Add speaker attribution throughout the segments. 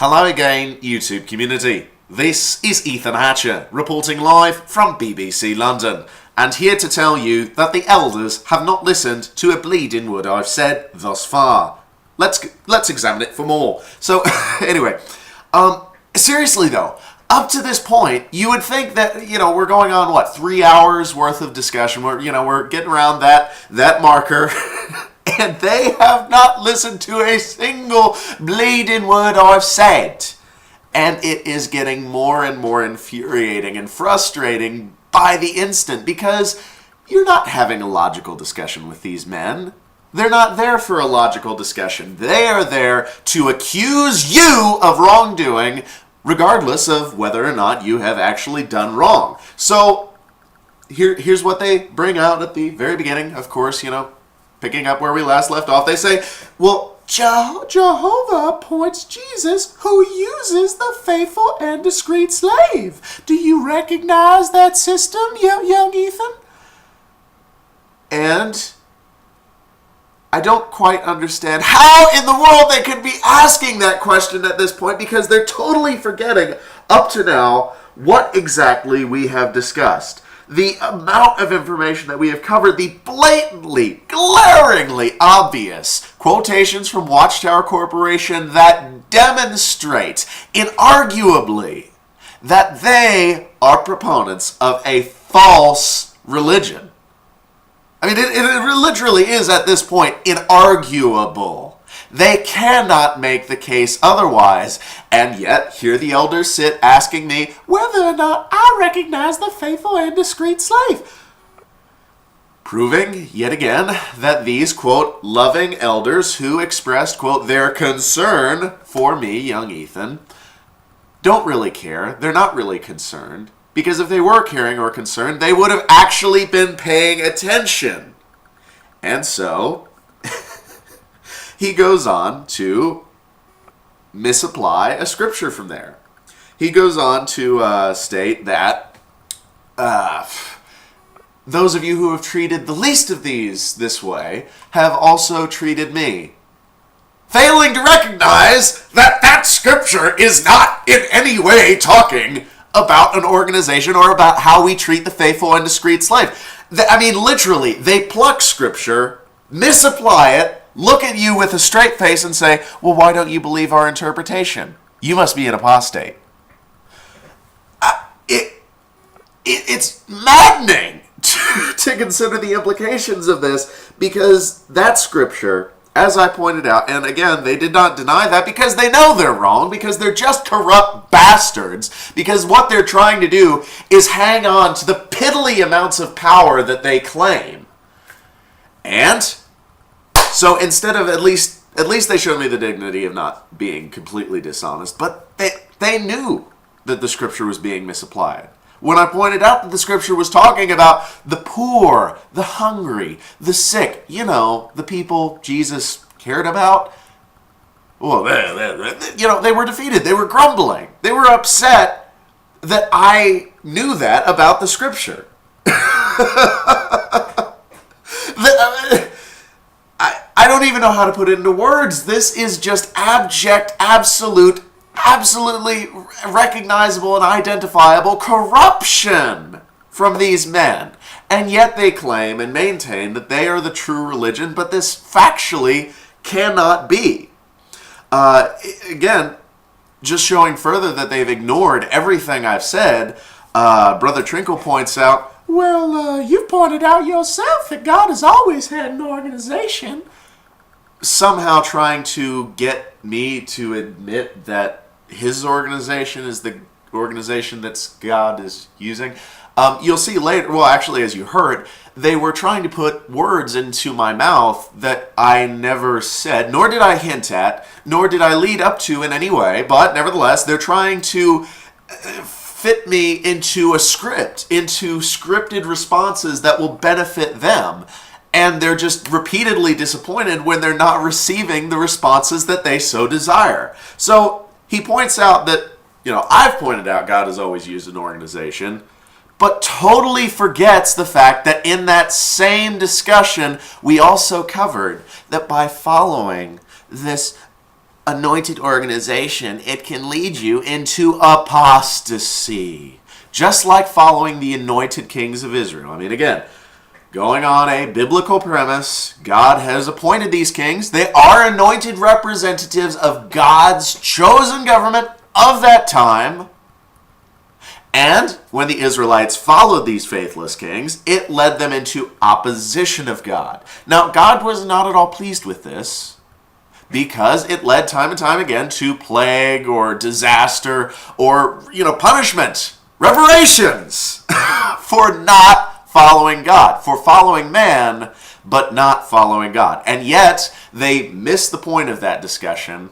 Speaker 1: Hello again, YouTube community. This is Ethan Hatcher, reporting live from BBC London, and here to tell you that the elders have not listened to a bleeding word I've said thus far. Let's examine it for more. So, anyway, seriously though, up to this point, you would think that, we're going on, 3 hours worth of discussion. We're getting around that marker. And they have not listened to a single bleeding word I've said. And it is getting more and more infuriating and frustrating by the instant, because you're not having a logical discussion with these men. They're not there for a logical discussion. They are there to accuse you of wrongdoing, regardless of whether or not you have actually done wrong. So here's what they bring out at the very beginning, of course, picking up where we last left off. They say, well, Jehovah appoints Jesus, who uses the faithful and discreet slave. Do you recognize that system, young Ethan? And I don't quite understand how in the world they could be asking that question at this point, because they're totally forgetting, up to now, what exactly we have discussed. The amount of information that we have covered, the blatantly, glaringly obvious quotations from Watchtower Corporation that demonstrate, inarguably, that they are proponents of a false religion. I mean, it literally is, at this point, inarguable. They cannot make the case otherwise, and yet here the elders sit asking me whether or not I recognize the faithful and discreet slave. Proving, yet again, that these, quote, loving elders who expressed, quote, their concern for me, young Ethan, don't really care. They're not really concerned. Because if they were caring or concerned, they would have actually been paying attention. And so he goes on to misapply a scripture from there. He goes on to state that those of you who have treated the least of these this way have also treated me. Failing to recognize that that scripture is not in any way talking about an organization or about how we treat the faithful and discreet slave. I mean, literally, they pluck scripture, misapply it, look at you with a straight face and say, well, why don't you believe our interpretation? You must be an apostate. It's maddening to consider the implications of this, because that scripture, as I pointed out, and again, they did not deny that because they know they're wrong, because they're just corrupt bastards, because what they're trying to do is hang on to the piddly amounts of power that they claim. And so instead of, at least they showed me the dignity of not being completely dishonest, but they knew that the scripture was being misapplied. When I pointed out that the scripture was talking about the poor, the hungry, the sick, the people Jesus cared about, well, they were defeated. They were grumbling. They were upset that I knew that about the scripture. I don't even know how to put it into words. This is just abject, absolutely recognizable and identifiable corruption from these men. And yet they claim and maintain that they are the true religion, but this factually cannot be. Again, just showing further that they've ignored everything I've said, Brother Trinkle points out, well, you've pointed out yourself that God has always had an organization. Somehow trying to get me to admit that his organization is the organization that God is using. You'll see later, well, actually, as you heard, they were trying to put words into my mouth that I never said, nor did I hint at, nor did I lead up to in any way, but nevertheless, they're trying to fit me into a script, into scripted responses that will benefit them. And they're just repeatedly disappointed when they're not receiving the responses that they so desire. So he points out that, I've pointed out God has always used an organization, but totally forgets the fact that in that same discussion, we also covered that by following this anointed organization, it can lead you into apostasy. Just like following the anointed kings of Israel. I mean, again, going on a biblical premise, God has appointed these kings. They are anointed representatives of God's chosen government of that time. And when the Israelites followed these faithless kings, it led them into opposition of God. Now, God was not at all pleased with this because it led time and time again to plague or disaster or, punishment, reparations for not following God, for following man, but not following God. And yet, they miss the point of that discussion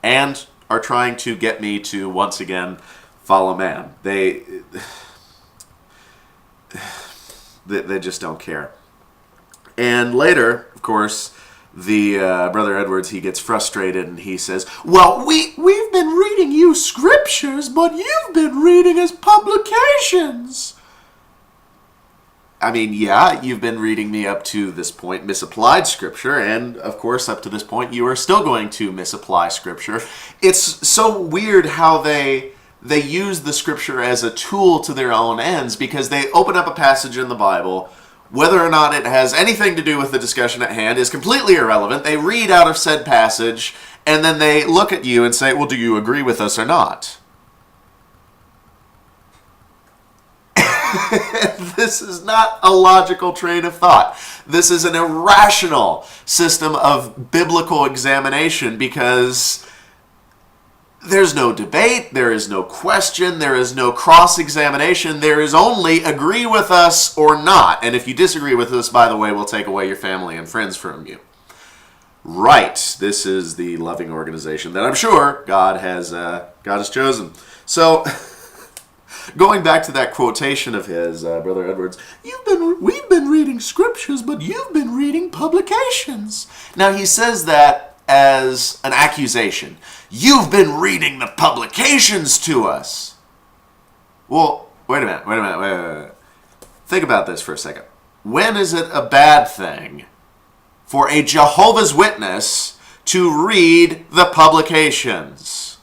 Speaker 1: and are trying to get me to, once again, follow man. They just don't care. And later, of course, the Brother Edwards, he gets frustrated and he says, well, we've been reading you scriptures, but you've been reading us publications. I mean, yeah, you've been reading me up to this point misapplied scripture, and of course, up to this point, you are still going to misapply scripture. It's so weird how they use the scripture as a tool to their own ends, because they open up a passage in the Bible, whether or not it has anything to do with the discussion at hand is completely irrelevant. They read out of said passage, and then they look at you and say, well, do you agree with us or not? This is not a logical train of thought. This is an irrational system of biblical examination, because there's no debate, there is no question, there is no cross-examination, there is only agree with us or not. And if you disagree with us, by the way, we'll take away your family and friends from you. Right, this is the loving organization that I'm sure God has chosen. So, going back to that quotation of his, Brother Edwards, we've been reading scriptures, but you've been reading publications. Now, he says that as an accusation. You've been reading the publications to us. Well, wait a minute. Think about this for a second. When is it a bad thing for a Jehovah's Witness to read the publications?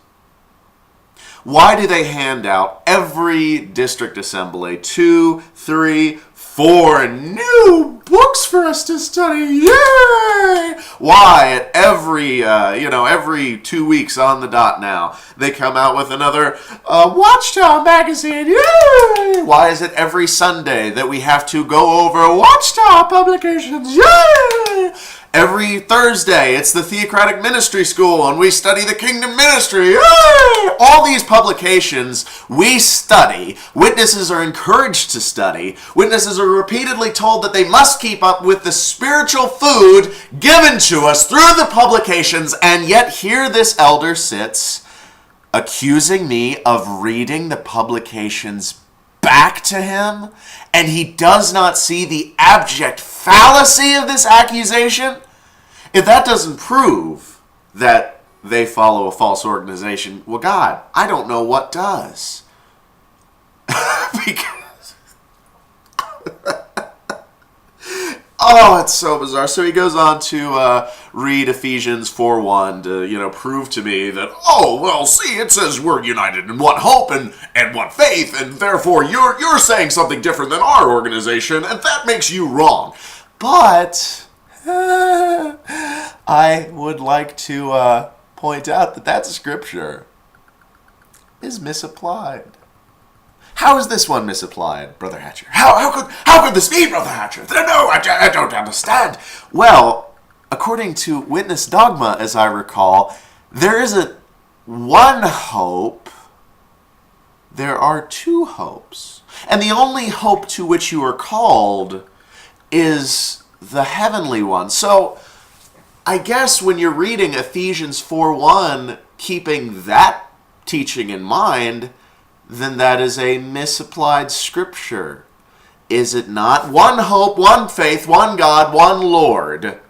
Speaker 1: Why do they hand out every district assembly 2, 3, 4 new books for us to study? Yay! Why at every 2 weeks on the dot now, they come out with another Watchtower magazine? Yay! Why is it every Sunday that we have to go over Watchtower publications? Yay! Every Thursday, it's the Theocratic Ministry School, and we study the Kingdom Ministry. Yay! All these publications we study. Witnesses are encouraged to study. Witnesses are repeatedly told that they must keep up with the spiritual food given to us through the publications, and yet here this elder sits accusing me of reading the publications back to him, and he does not see the abject fallacy of this accusation. If that doesn't prove that they follow a false organization, well, God, I don't know what does. Because oh, it's so bizarre. So he goes on to read Ephesians 4:1 to, prove to me that, oh, well, see, it says we're united in one hope and one faith, and therefore you're saying something different than our organization, and that makes you wrong. But I would like to point out that scripture is misapplied. How is this one misapplied, Brother Hatcher? How could this be, Brother Hatcher? No, I don't understand. Well, according to witness dogma, as I recall, there isn't one hope. There are two hopes. And the only hope to which you are called is the heavenly one. So, I guess when you're reading Ephesians 4:1, keeping that teaching in mind, then that is a misapplied scripture. Is it not? One hope, one faith, one God, one Lord.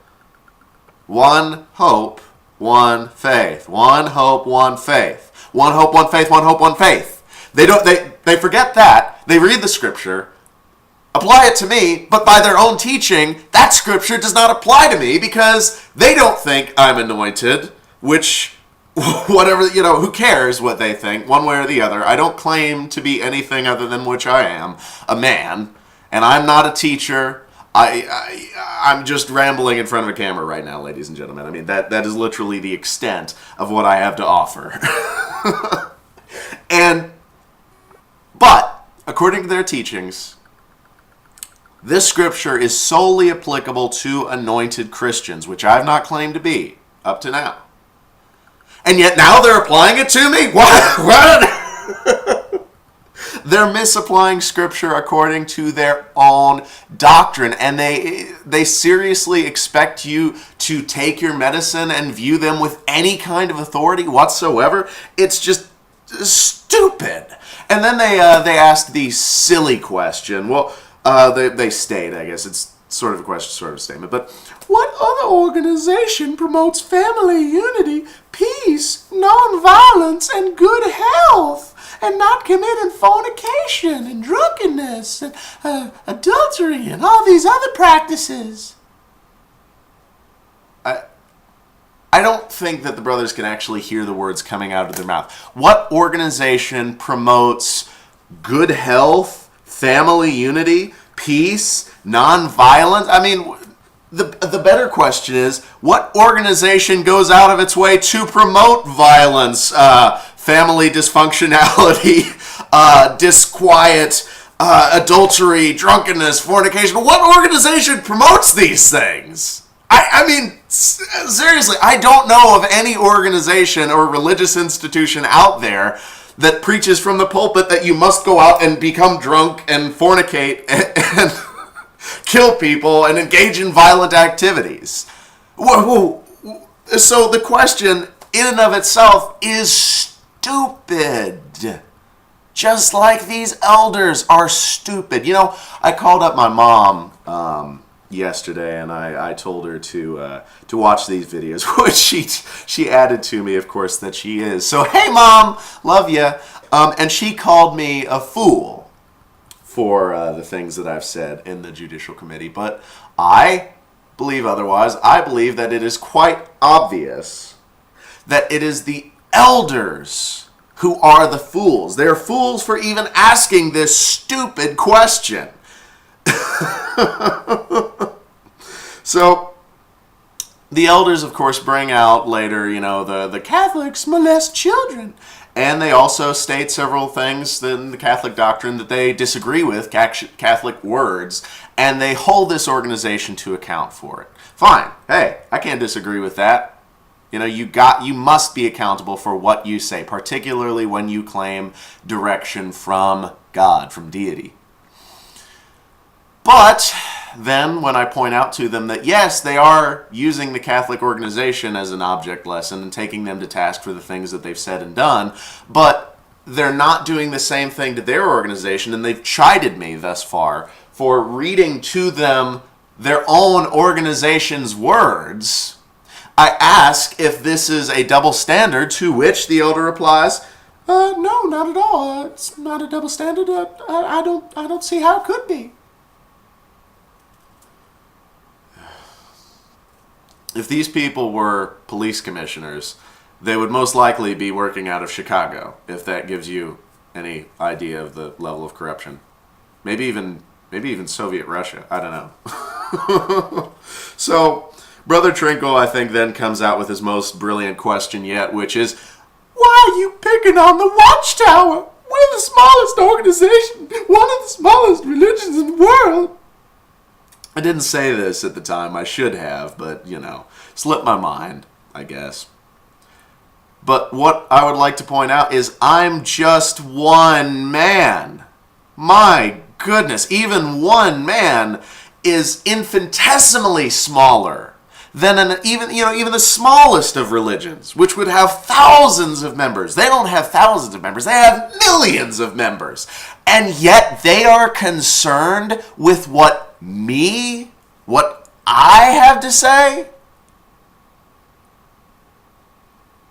Speaker 1: One hope, one faith. One hope, one faith. One hope, one faith, one hope, one faith. They forget that. They read the scripture, apply it to me, but by their own teaching, that scripture does not apply to me because they don't think I'm anointed, which whatever, who cares what they think, one way or the other. I don't claim to be anything other than which I am, a man, and I'm not a teacher. I'm just rambling in front of a camera right now, ladies and gentlemen. I mean, that is literally the extent of what I have to offer. But, according to their teachings, this scripture is solely applicable to anointed Christians, which I've not claimed to be up to now. And yet now they're applying it to me? What? They're misapplying scripture according to their own doctrine, and they seriously expect you to take your medicine and view them with any kind of authority whatsoever. It's just stupid. And then they ask the silly question. Well, they state, I guess it's sort of a question, sort of a statement, but what other organization promotes family unity, peace, non-violence, and good health, and not committing fornication and drunkenness and adultery and all these other practices? I don't think that the brothers can actually hear the words coming out of their mouth. What organization promotes good health, family unity, peace, non-violence? I mean, the better question is, what organization goes out of its way to promote violence, family dysfunctionality, disquiet, adultery, drunkenness, fornication? What organization promotes these things? I mean, seriously, I don't know of any organization or religious institution out there that preaches from the pulpit that you must go out and become drunk and fornicate and kill people and engage in violent activities. So the question in and of itself is stupid. Just like these elders are stupid. I called up my mom yesterday, and I told her to watch these videos, which she added to me, of course, that she is. So, hey, Mom, love ya. And she called me a fool for the things that I've said in the Judicial Committee, but I believe otherwise. I believe that it is quite obvious that it is the elders who are the fools. They're fools for even asking this stupid question. So, the elders, of course, bring out later, the Catholics molest children. And they also state several things in the Catholic doctrine that they disagree with, Catholic words, and they hold this organization to account for it. Fine. Hey, I can't disagree with that. You must be accountable for what you say, particularly when you claim direction from God, from deity. But then when I point out to them that, yes, they are using the Catholic organization as an object lesson and taking them to task for the things that they've said and done, but they're not doing the same thing to their organization, and they've chided me thus far for reading to them their own organization's words, I ask if this is a double standard, to which the elder replies, no, not at all. It's not a double standard. I don't see how it could be. If these people were police commissioners, they would most likely be working out of Chicago, if that gives you any idea of the level of corruption. Maybe even Soviet Russia. I don't know. So, Brother Trinkle, I think, then comes out with his most brilliant question yet, which is, why are you picking on the Watchtower? We're the smallest organization, one of the smallest religions in the world. I didn't say this at the time. I should have, but, slipped my mind, I guess. But what I would like to point out is I'm just one man. My goodness, even one man is infinitesimally smaller than even the smallest of religions, which would have thousands of members. They don't have thousands of members. They have millions of members. And yet they are concerned with what I have to say?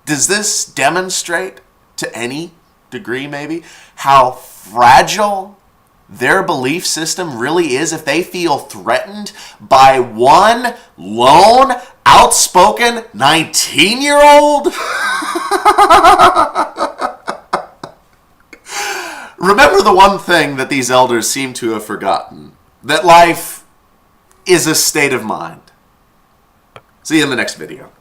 Speaker 1: Does this demonstrate, to any degree maybe, how fragile their belief system really is if they feel threatened by one lone outspoken 19-year-old? Remember the one thing that these elders seem to have forgotten, that life is a state of mind. See you in the next video.